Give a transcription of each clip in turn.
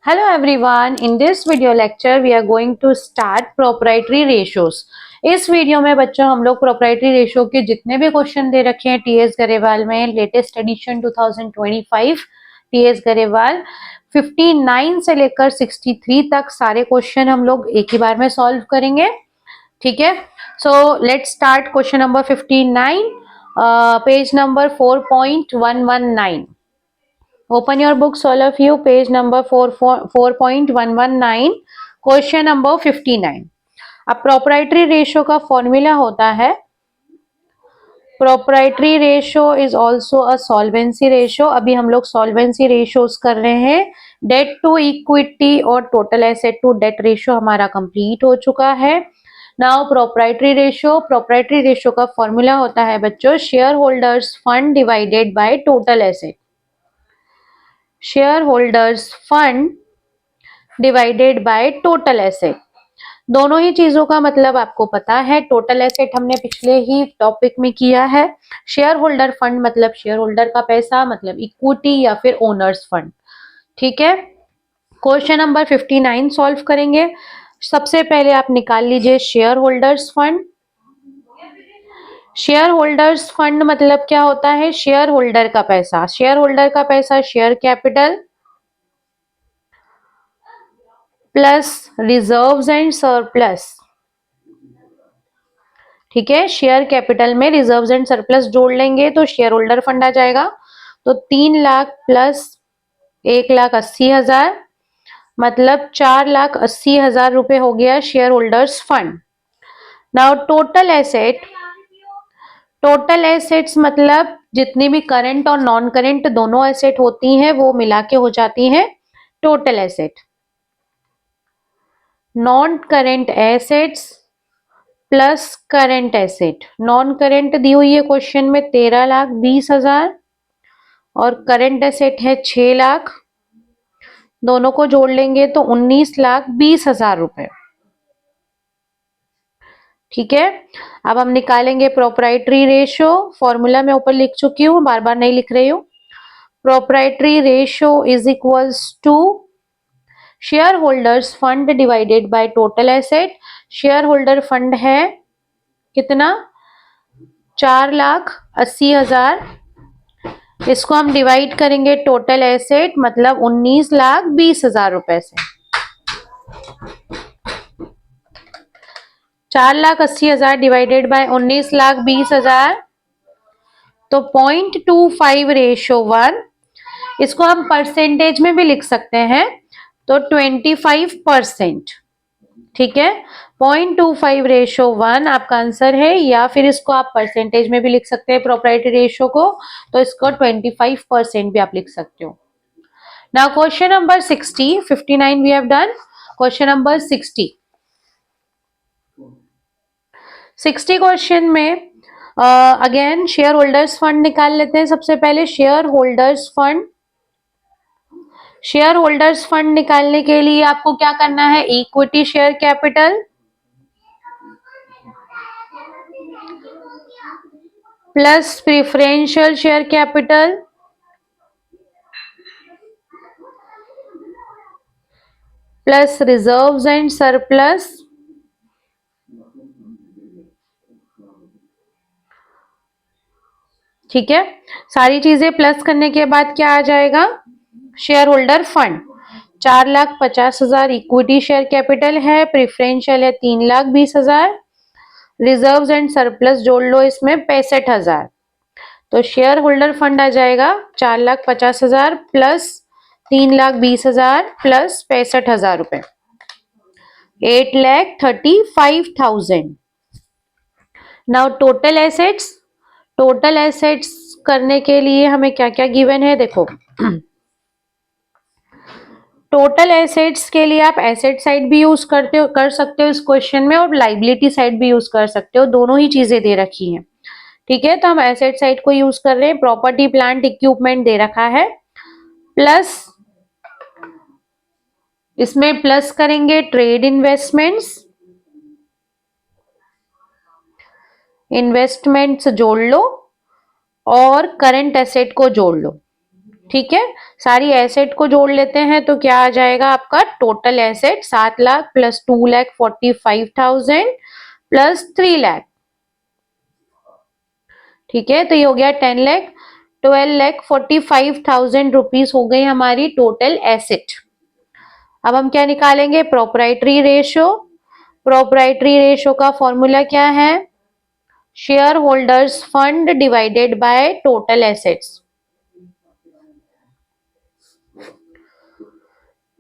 Hello everyone, in this video lecture we are going to start proprietary ratios. इस video में बच्चों हम लोग proprietary ratio के जितने भी क्वेश्चन दे रखे हैं टीएस गरेवाल में लेटेस्ट एडिशन 2025 टीएस गरेवाल 59 से लेकर 63 तक सारे क्वेश्चन हम लोग एक ही बार में सॉल्व करेंगे। ठीक है, so let's start question number 59, page number 4.119. Open your books, all of you, page number 4.119, question number 59. अब प्रोप्राइटरी रेशियो का फॉर्मूला होता है, proprietary ratio is also a solvency ratio. अभी हम लोग सॉल्वेंसी रेशियोज कर रहे हैं. डेट टू इक्विटी और total asset to debt ratio हमारा कंप्लीट हो चुका है. नाउ प्रोप्राइटरी रेशियो का फॉर्मूला होता है बच्चों share holders fund divided by total asset. Share holders fund divided by total asset. दोनों ही चीजों का मतलब आपको पता है. टोटल एसेट हमने पिछले ही टॉपिक में किया है. शेयर होल्डर फंड मतलब शेयर होल्डर का पैसा, मतलब इक्विटी या फिर ओनर्स फंड. ठीक है, क्वेश्चन नंबर 59 सॉल्व करेंगे. सबसे पहले आप निकाल लीजिए share holders fund. Share holders fund मतलब क्या होता है? शेयर होल्डर का पैसा. शेयर होल्डर का पैसा share capital plus reserves and surplus. ठीक है, शेयर कैपिटल में रिजर्व्स एंड सरप्लस जोड़ लेंगे तो शेयर होल्डर फंड आ जाएगा. तो 3 लाख प्लस 1,80,000 मतलब 4,80,000 रुपए हो गया share holders fund. Now total asset. Total assets मतलब जितनी भी करंट और नॉन करंट दोनों एसेट होती हैं वो मिला के हो जाती हैं total asset. Non current assets plus current asset. Non current दी हुई है क्वेश्चन में 13,20,000 और करंट एसेट है 6 लाख. दोनों को जोड़ लेंगे तो 19,20,000 रुपए. ठीक है, अब हम निकालेंगे प्रोप्राइटरी रेशियो. फॉर्मूला मैं ऊपर लिख चुकी हूँ, बार बार नहीं लिख रही हूँ. Proprietary ratio is equals to share holders fund divided by total asset. Share holder fund है कितना? 4,80,000. इसको हम डिवाइड करेंगे टोटल एसेट मतलब 19,20,000 रुपए से. 4,80,000 डिवाइडेड बाय 19,20,000 तो 0.25:1. इसको हम परसेंटेज में भी लिख सकते हैं तो 25%. ठीक है, 0.25:1 आपका आंसर है. या फिर इसको आप परसेंटेज में भी लिख सकते हैं प्रोप्राइटरी रेशियो को, तो इसको 25% भी आप लिख सकते हो. Now question number 60. 59 we have done. Question number 60. 60 question में अगेन शेयर होल्डर्स फंड निकाल लेते हैं. सबसे पहले share holders fund. Share holders fund निकालने के लिए आपको क्या करना है? Equity share capital plus preferential share capital plus reserves and surplus. ठीक है, सारी चीजें प्लस करने के बाद क्या आ जाएगा? Share holder fund. 4,50,000 equity share capital है, प्रिफरेंशियल है 3,20,000, रिजर्व्स एंड सरप्लस जोड़ लो इसमें 65,000. तो शेयर होल्डर फंड आ जाएगा 4,50,000 प्लस 3,20,000 प्लस 65,000 रुपए, 8,35,000. Now total assets. Total assets करने के लिए हमें क्या क्या गिवन है देखो. टोटल एसेट्स के लिए आप एसेट साइड भी यूज कर सकते हो इस क्वेश्चन में, और लाइबिलिटी साइड भी यूज कर सकते हो. दोनों ही चीजें दे रखी हैं. ठीक है, तो हम एसेट साइड को यूज कर रहे हैं. प्रॉपर्टी प्लांट इक्विपमेंट दे रखा है, प्लस इसमें प्लस करेंगे ट्रेड इन्वेस्टमेंट्स. इन्वेस्टमेंट्स जोड़ लो और करंट एसेट को जोड़ लो. ठीक है, सारी एसेट को जोड़ लेते हैं तो क्या आ जाएगा आपका total asset 7 lakh plus 2,45,000 plus 3 lakh. ठीक है, तो ये हो गया 10 लाख, 12,45,000 रुपीज हो गई हमारी टोटल एसेट। अब हम क्या निकालेंगे, प्रोप्राइटरी रेशो। प्रोप्राइटरी रेशो का फॉर्मूला क्या है, share holders fund divided by total assets.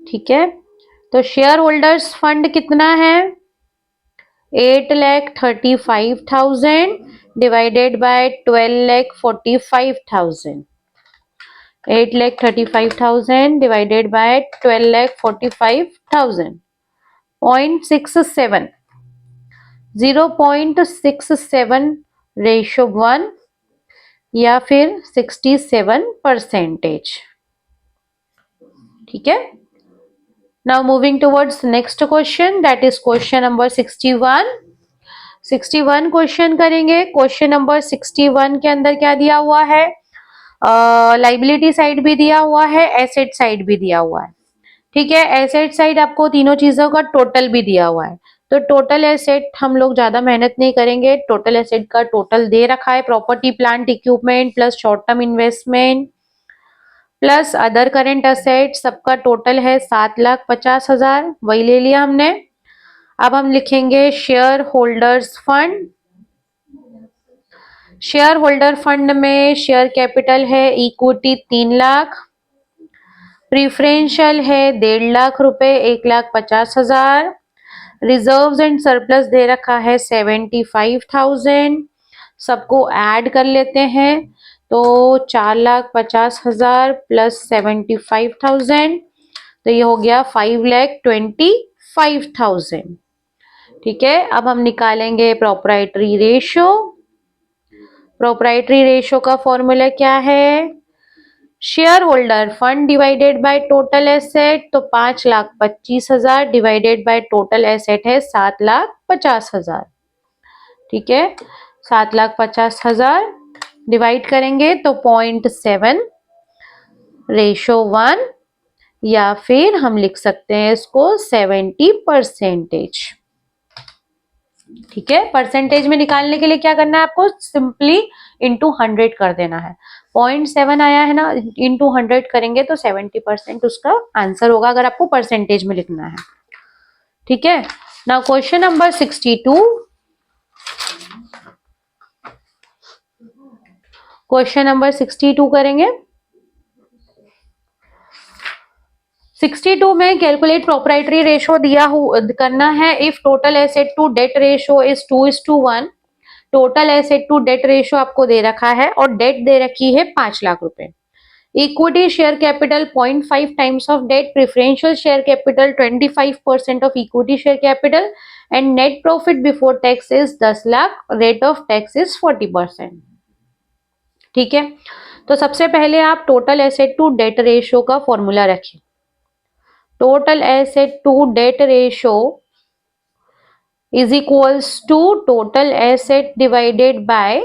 ठीक है, तो शेयर होल्डर्स फंड कितना है, 8,35,000 divided by 12,45,000। 8,35,000 divided by 12,45,000, 0.67, 0.67 ratio 1 या फिर 67%। ठीक है, now moving towards next question, that is question number 61। 61 question करेंगे। क्वेश्चन नंबर 61 के अंदर क्या दिया हुआ है, लाइबिलिटी साइड भी दिया हुआ है, एसेट साइड भी दिया हुआ है। ठीक है, एसेट साइड आपको तीनों चीजों का टोटल भी दिया हुआ है, तो टोटल एसेट हम लोग ज्यादा मेहनत नहीं करेंगे, टोटल एसेट का टोटल दे रखा है, property plant equipment plus short term investment plus other current asset, सबका टोटल है 7,50,000, वही ले लिया हमने। अब हम लिखेंगे share holders fund. Share holder fund में शेयर कैपिटल है इक्विटी 3 लाख, प्रीफरेंशियल है 1.5 लाख रुपए 1,50,000, रिजर्व्स एंड सरप्लस दे रखा है 75,000। सबको ऐड कर लेते हैं तो 4,50,000 प्लस 75,000, तो ये हो गया 5,25,000। ठीक है, अब हम निकालेंगे प्रोप्राइटरी रेशो। प्रोप्राइटरी रेशो का फॉर्मूला क्या है, share holder fund divided by total asset, तो 5,25,000 डिवाइडेड बाय टोटल एसेट है 7,50,000। ठीक है, 7,50,000 डिवाइड करेंगे तो 0.7 रेशो 1 या फिर हम लिख सकते हैं इसको 70%। ठीक है, परसेंटेज में निकालने के लिए क्या करना है आपको, सिंपली इंटू 100 कर देना है। 0.7 आया है ना, इंटू 100 करेंगे तो 70% उसका आंसर होगा, अगर आपको परसेंटेज में लिखना है। ठीक है, now question number 62। Question number 62 करेंगे। 62 में कैलकुलेट प्रोप्राइटरी रेशो दिया करना है, if total asset to debt ratio is 2:1। Total asset to debt ratio आपको दे रखा है और डेट दे रखी है 5 लाख रुपए। Equity share capital 0.5 times of debt, preferential share capital 25% of equity share capital and net profit before tax is 10 lakh, rate of tax is 40%। ठीक है, तो सबसे पहले आप total asset to debt ratio का फॉर्मूला रखें। Total asset to debt ratio is equals to total asset divided by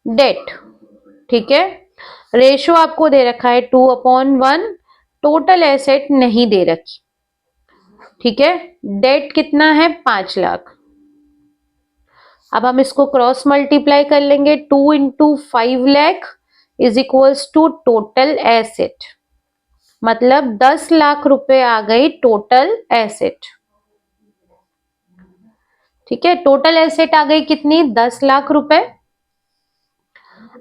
debt. ठीक है, रेशो आपको दे रखा है 2/1, टोटल एसेट नहीं दे रखी। ठीक है, डेट कितना है 5 लाख। अब हम इसको क्रॉस मल्टीप्लाई कर लेंगे, 2 into 5 lakh is equals to total asset, मतलब 10 लाख रुपए आ गई टोटल एसेट। ठीक है, टोटल एसेट आ गई कितनी, 10 लाख रुपए।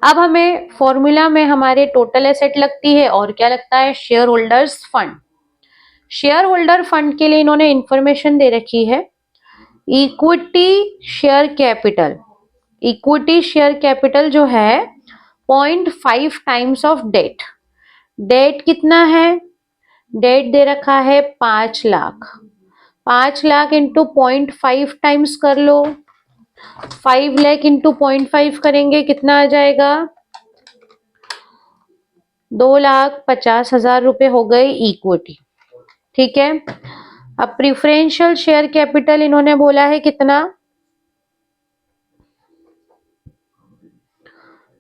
अब हमें फॉर्मूला में हमारे टोटल एसेट लगती है और क्या लगता है, share holders fund. Share holder fund के लिए इन्होंने इंफॉर्मेशन दे रखी है, equity share capital. Equity share capital जो है 0.5 टाइम्स ऑफ डेट। डेट कितना है, डेट दे रखा है 5 लाख। 5 लाख इंटू 0.5 टाइम्स कर लो, 5 लाख इंटू 0.5 करेंगे कितना आ जाएगा, 2,50,000 रुपए हो गए इक्विटी। ठीक है, अब प्रिफरेंशियल शेयर कैपिटल इन्होंने बोला है कितना,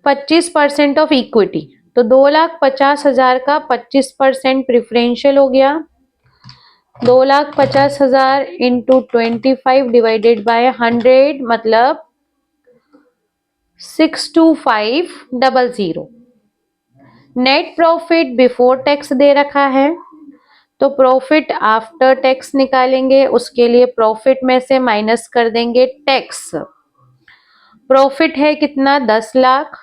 25% ऑफ इक्विटी। तो 2,50,000 का 25% प्रिफरेंशियल हो गया। 2,50,000 इंटू 25 डिवाइडेड बाय 100 मतलब 62500। नेट प्रॉफिट बिफोर टैक्स दे रखा है, तो प्रॉफिट आफ्टर टैक्स निकालेंगे। उसके लिए प्रॉफिट में से माइनस कर देंगे टैक्स। प्रॉफिट है कितना, 10 लाख।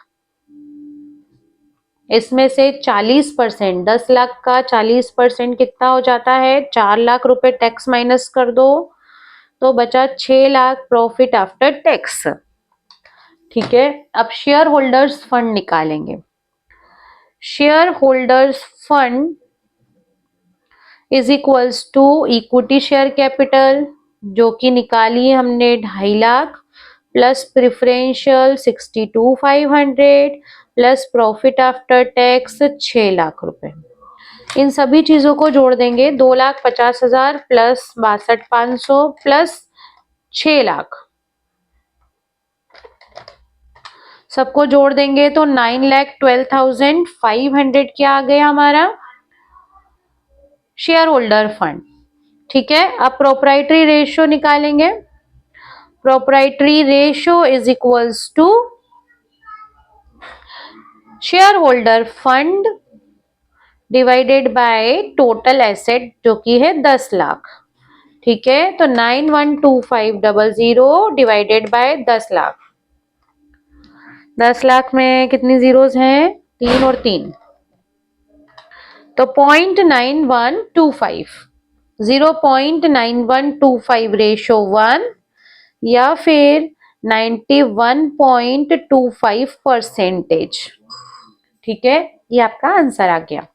इसमें से 40%, 10 लाख का 40% कितना हो जाता है, 4 लाख रुपए। टैक्स माइनस कर दो तो बचा 6 लाख प्रॉफिट आफ्टर टैक्स। ठीक है, अब शेयर होल्डर्स फंड निकालेंगे। Share holders fund is equals to equity share capital, जो कि निकाली हमने 2.5 lakh, plus preferential 62,500 plus profit after tax 6 lakh रुपए। इन सभी चीजों को जोड़ देंगे, 2,50,000 प्लस 62,500 प्लस 6 लाख, सबको जोड़ देंगे तो 9,12,500 क्या आ गया हमारा शेयर होल्डर फंड। ठीक है, अब प्रोप्राइटरी रेशियो निकालेंगे। Proprietary ratio is equals to share holder fund divided by total asset, जो कि है 10 लाख। ठीक है, तो 912500 डिवाइडेड बाय 10 लाख। 10 लाख में कितनी जीरोस हैं, 3 और 3, तो 0.9125, 0.9125 रेशो 1 या फिर 91.25%। ठीक है, ये आपका आंसर आ गया।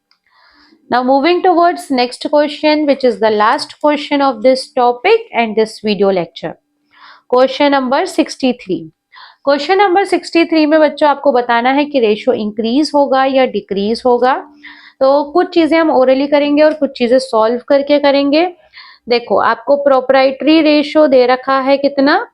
Now moving towards next question, which is the last question of this topic and this video lecture. Question number 63. Question number 63 में बच्चों आपको बताना है कि रेशो इंक्रीज होगा या डिक्रीज होगा। तो कुछ चीजें हम ओरली करेंगे और कुछ चीजें सॉल्व करके करेंगे। देखो, आपको प्रोप्राइटरी रेशो दे रखा है कितना,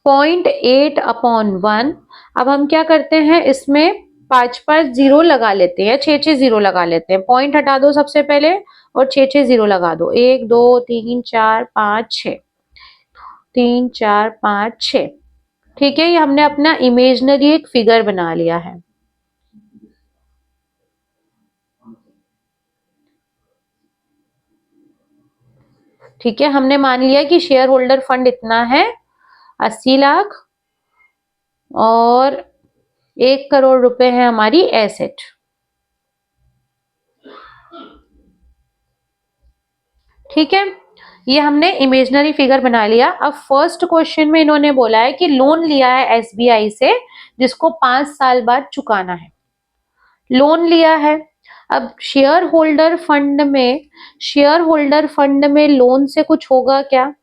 0.8/1। अब हम क्या करते हैं, इसमें 5-5 जीरो लगा लेते हैं, 6-6 जीरो लगा लेते हैं। पॉइंट हटा दो सबसे पहले और 6-6 जीरो लगा दो, 1 2 3 4 5 6, 3 4 5 6। ठीक है, ये हमने अपना इमेजिनरी एक फिगर बना लिया है। ठीक है, हमने मान लिया कि शेयर होल्डर फंड इतना है, 80 लाख, और 1 करोड़ रुपए है हमारी एसेट। ठीक है, ये हमने इमेजिनरी फिगर बना लिया। अब फर्स्ट क्वेश्चन में इन्होंने बोला है कि लोन लिया है एसबीआई से, जिसको 5 साल बाद चुकाना है। लोन लिया है। अब शेयर होल्डर फंड में लोन से कुछ होगा क्या,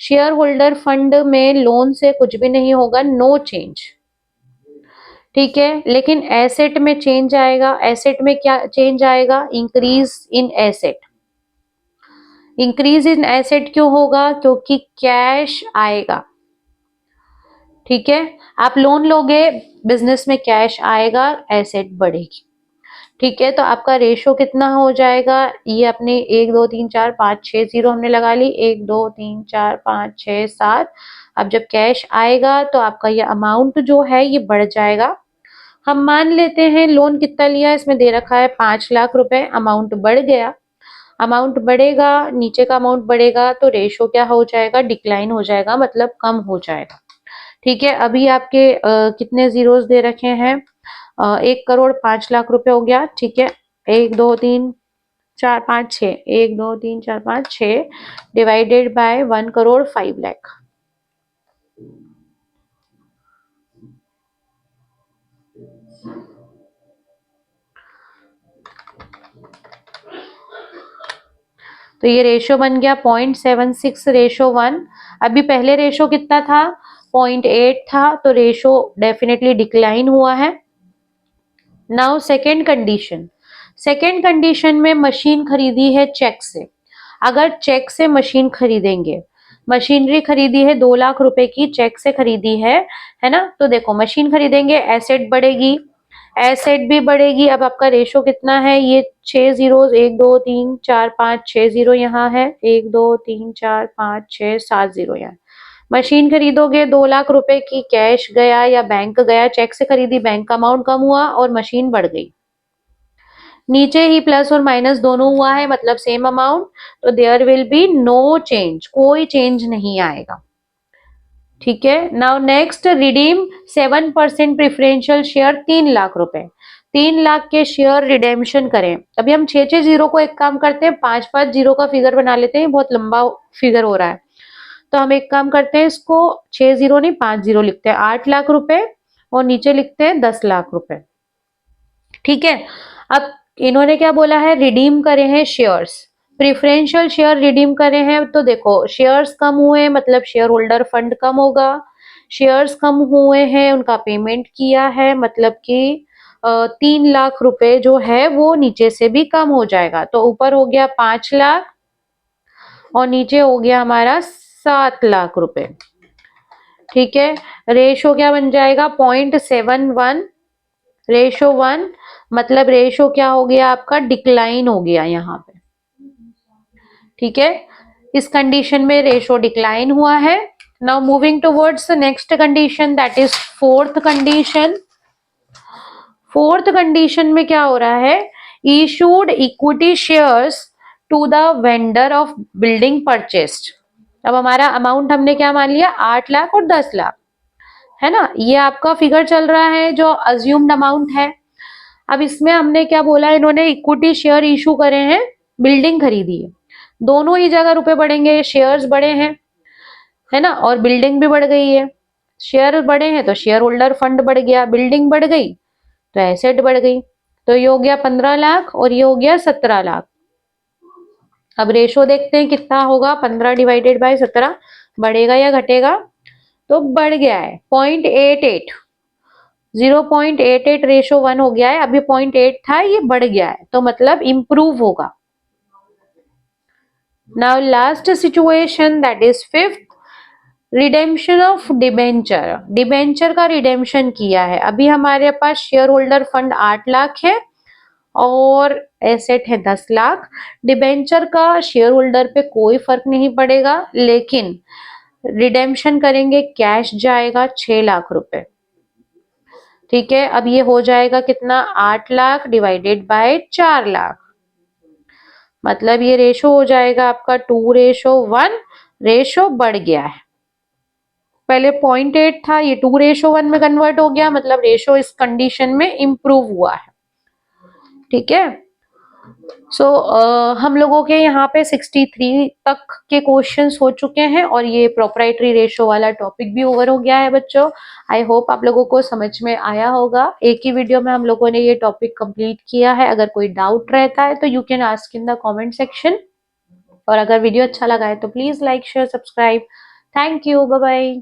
शेयर होल्डर फंड में लोन से कुछ भी नहीं होगा, नो चेंज। ठीक है, लेकिन एसेट में चेंज आएगा। एसेट में क्या चेंज आएगा, increase in asset. Increase in asset क्यों होगा, क्योंकि कैश आएगा। ठीक है, आप लोन लोगे, बिजनेस में कैश आएगा, एसेट बढ़ेगी। ठीक है, तो आपका रेशो कितना हो जाएगा, ये अपने 1 2 3 4 5 6 जीरो हमने लगा ली, 1 2 3 4 5 6 7। अब जब कैश आएगा तो आपका ये अमाउंट जो है ये बढ़ जाएगा। हम मान लेते हैं लोन कितना लिया, इसमें दे रखा है 5 लाख रुपए, अमाउंट बढ़ गया। अमाउंट बढ़ेगा, नीचे का अमाउंट बढ़ेगा, तो रेशो क्या हो जाएगा, डिक्लाइन हो जाएगा, मतलब कम हो जाएगा। ठीक है, अभी आपके कितने जीरोस दे रखे हैं, 1 करोड़ 5 लाख रुपए हो गया। ठीक है, 1 2 3 4 5 6, 1 2 3 4 5 6 डिवाइडेड बाय 1 करोड़ 5 लाख। तो ये रेशो बन गया 0.76 रेशो 1। अभी पहले रेशो कितना था, 0.8 था, तो रेशो डेफिनेटली डिक्लाइन हुआ है। नाउ सेकेंड कंडीशन में मशीन खरीदी है चेक से। अगर चेक से मशीन खरीदेंगे, मशीनरी खरीदी है 2 लाख रुपए की, चेक से खरीदी है ना, तो देखो मशीन खरीदेंगे, एसेट बढ़ेगी। एसेट भी बढ़ेगी। अब आपका रेशो कितना है, ये 6 जीरोस, 1 2 3 4 5 6 जीरो यहाँ है, 1 2 3 4 5 6 7 जीरो यहाँ। मशीन खरीदोगे 2 लाख रुपए की, कैश गया या बैंक गया, चेक से खरीदी, बैंक का अमाउंट कम हुआ और मशीन बढ़ गई। नीचे ही प्लस और माइनस दोनों हुआ है, मतलब सेम अमाउंट, तो there will be no change, कोई चेंज नहीं आएगा। ठीक है। Now next, redeem 7% preferential share 3 lakh रुपए, 3 लाख के शेयर रिडेम्पशन करें। अभी हम 6 जीरो को एक काम करते हैं, 5 जीरो का फिगर बना लेते हैं, बहुत लंबा फिगर हो रहा है। तो हम एक काम करते हैं, इसको 6 जीरो नहीं 5 जीरो लिखते हैं, 8 लाख रुपए, और नीचे लिखते हैं 10 लाख रुपए। ठीक है। अब इन्होंने क्या बोला है, रिडीम करे हैं शेयर्स, प्रिफरेंशियल शेयर रिडीम करे हैं। तो देखो शेयर्स कम हुए मतलब शेयर होल्डर फंड कम होगा, शेयर्स कम हुए हैं उनका पेमेंट किया है, मतलब कि 3 लाख रुपए जो है वो नीचे से भी कम हो जाएगा। तो ऊपर हो गया 5 लाख और नीचे हो गया हमारा 7 लाख रुपए। ठीक है। रेशो क्या बन जाएगा, 0.71 रेशो 1, मतलब रेशो क्या हो गया आपका, डिक्लाइन हो गया यहाँ पे। ठीक है। इस कंडीशन में रेशो डिक्लाइन हुआ है। Now moving towards next condition, that is fourth condition. Fourth condition में क्या हो रहा है, issued equity shares to the vendor of building purchased. अब हमारा अमाउंट हमने क्या मान लिया, 8 लाख और 10 लाख, है ना। ये आपका फिगर चल रहा है जो अज्यूम्ड अमाउंट है। अब इसमें हमने क्या बोला, इन्होंने इक्विटी शेयर इशू करे हैं, बिल्डिंग खरीदी है, दोनों ही जगह रुपए बढ़ेंगे, शेयर्स बढ़े हैं, है ना, और बिल्डिंग भी बढ़ गई है। शेयर बढ़े हैं तो शेयर होल्डर फंड बढ़ गया, बिल्डिंग बढ़ गई तो एसेट बढ़ गई। तो ये हो गया 15 लाख और ये हो गया 17 लाख। अब रेशो देखते हैं कितना होगा, 15 डिवाइडेड बाय 17, बढ़ेगा या घटेगा, तो बढ़ गया है 0.88, 0.88 रेशो 1 हो गया है। अभी 0.8 था, ये बढ़ गया है, तो मतलब इंप्रूव होगा। Now last situation, that is fifth, redemption of debenture. Debenture का रिडेम्पशन किया है, अभी हमारे पास शेयर होल्डर फंड 8 लाख है और एसेट है 10 लाख। डिबेंचर का शेयर होल्डर पे कोई फर्क नहीं पड़ेगा, लेकिन रिडेम्पशन करेंगे कैश जाएगा 6 लाख रुपए। ठीक है। अब ये हो जाएगा कितना, 8 लाख डिवाइडेड बाय 4 लाख, मतलब ये रेशो हो जाएगा आपका 2:1, रेशो बढ़ गया है। पहले 0.8 था, ये 2:1 में कन्वर्ट हो गया, मतलब रेशो इस कंडीशन में इंप्रूव हुआ है। ठीक है। सो हम लोगों के यहाँ पे 63 तक के क्वेश्चंस हो चुके हैं और ये प्रोप्राइटरी रेशो वाला टॉपिक भी ओवर हो गया है बच्चों। आई होप आप लोगों को समझ में आया होगा। एक ही वीडियो में हम लोगों ने ये टॉपिक कंप्लीट किया है। अगर कोई डाउट रहता है तो you can ask in the comment section, और अगर वीडियो अच्छा लगा है तो please like share subscribe. Thank you, bye bye.